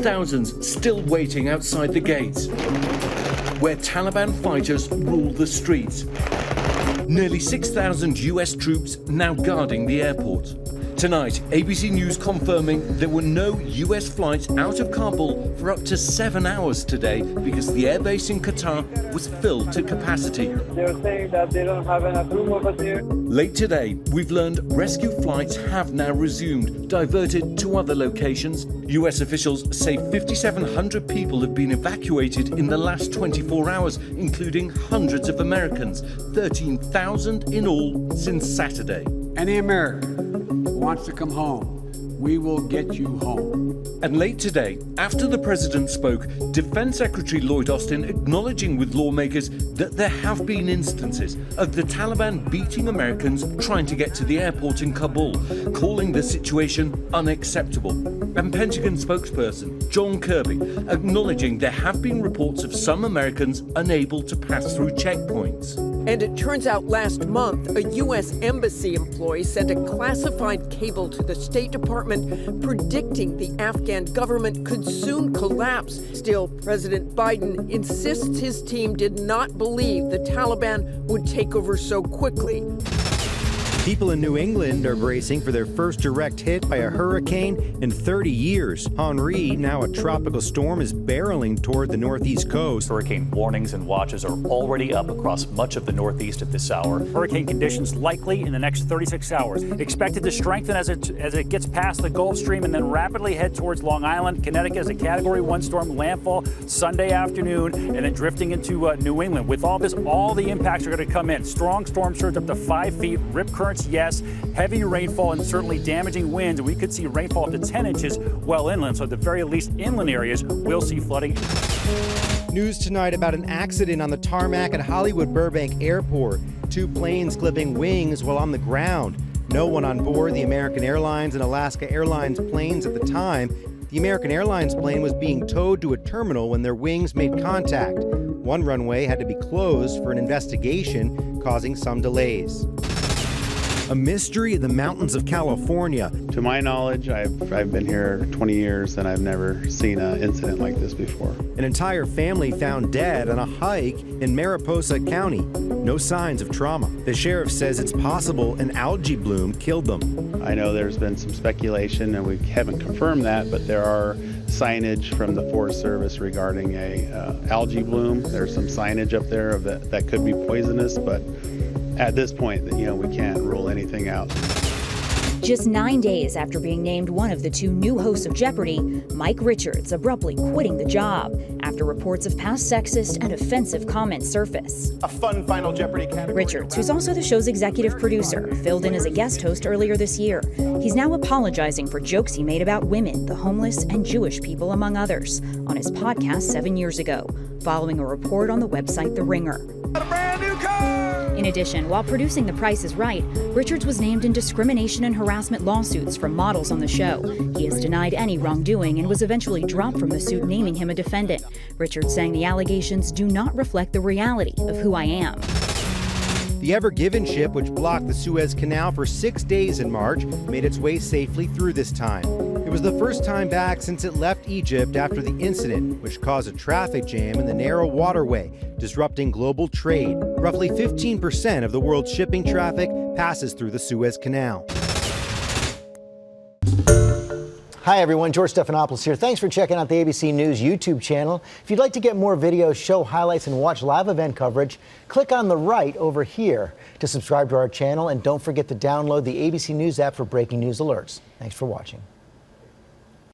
Thousands still waiting outside the gates, where Taliban fighters rule the streets. Nearly 6,000 US troops now guarding the airport. Tonight, ABC News confirming there were no US flights out of Kabul for up to 7 hours today because the airbase in Qatar was filled to capacity. They're saying that they don't have enough room over there. Late today, we've learned rescue flights have now resumed, diverted to other locations. US officials say 5,700 people have been evacuated in the last 24 hours, including hundreds of Americans, 13,000 in all since Saturday. Any American who wants to come home, we will get you home. And late today, after the president spoke, Defense Secretary Lloyd Austin acknowledging with lawmakers that there have been instances of the Taliban beating Americans trying to get to the airport in Kabul, calling the situation unacceptable. And Pentagon spokesperson John Kirby acknowledging there have been reports of some Americans unable to pass through checkpoints. And it turns out last month, a U.S. embassy employee sent a classified cable to the State Department predicting the Afghan government could soon collapse. Still, President Biden insists his team did not believe the Taliban would take over so quickly. People in New England are bracing for their first direct hit by a hurricane in 30 years. Henrie, now a tropical storm, is barreling toward the northeast coast. Hurricane warnings and watches are already up across much of the northeast at this hour. Hurricane conditions likely in the next 36 hours. Expected to strengthen as it gets past the Gulf Stream and then rapidly head towards Long Island, Connecticut as a Category 1 storm, landfall Sunday afternoon, and then drifting into New England. With all this, all the impacts are going to come in. Strong storm surge up to 5 feet, rip currents, yes, heavy rainfall and certainly damaging winds. We could see rainfall up to 10 inches well inland. So at the very least, inland areas will see flooding. News tonight about an accident on the tarmac at Hollywood Burbank Airport. 2 planes clipping wings while on the ground. No one on board the American Airlines and Alaska Airlines planes at the time. The American Airlines plane was being towed to a terminal when their wings made contact. One runway had to be closed for an investigation, causing some delays. A mystery in the mountains of California. To my knowledge, I've been here 20 years and I've never seen an incident like this before. An entire family found dead on a hike in Mariposa County. No signs of trauma. The sheriff says it's possible an algae bloom killed them. I know there's been some speculation and we haven't confirmed that, but there are signage from the Forest Service regarding a algae bloom. There's some signage up there of that could be poisonous, but at this point, we can't rule anything out. Just 9 days after being named one of the 2 new hosts of Jeopardy, Mike Richards abruptly quitting the job after reports of past sexist and offensive comments surface. A fun final Jeopardy category. Richards, who's also the show's executive producer, filled in as a guest host earlier this year. He's now apologizing for jokes he made about women, the homeless, and Jewish people, among others, on his podcast 7 years ago, following a report on the website The Ringer. A brand new car! In addition, while producing The Price is Right, Richards was named in discrimination and harassment lawsuits from models on the show. He has denied any wrongdoing and was eventually dropped from the suit, naming him a defendant. Richards saying the allegations do not reflect the reality of who I am. The Ever Given ship, which blocked the Suez Canal for 6 days in March, made its way safely through this time. It was the first time back since it left Egypt after the incident, which caused a traffic jam in the narrow waterway, disrupting global trade. Roughly 15% of the world's shipping traffic passes through the Suez Canal. Hi everyone, George Stephanopoulos here. Thanks for checking out the ABC News YouTube channel. If you'd like to get more videos, show highlights, and watch live event coverage, click on the right over here to subscribe to our channel, and don't forget to download the ABC News app for breaking news alerts. Thanks for watching.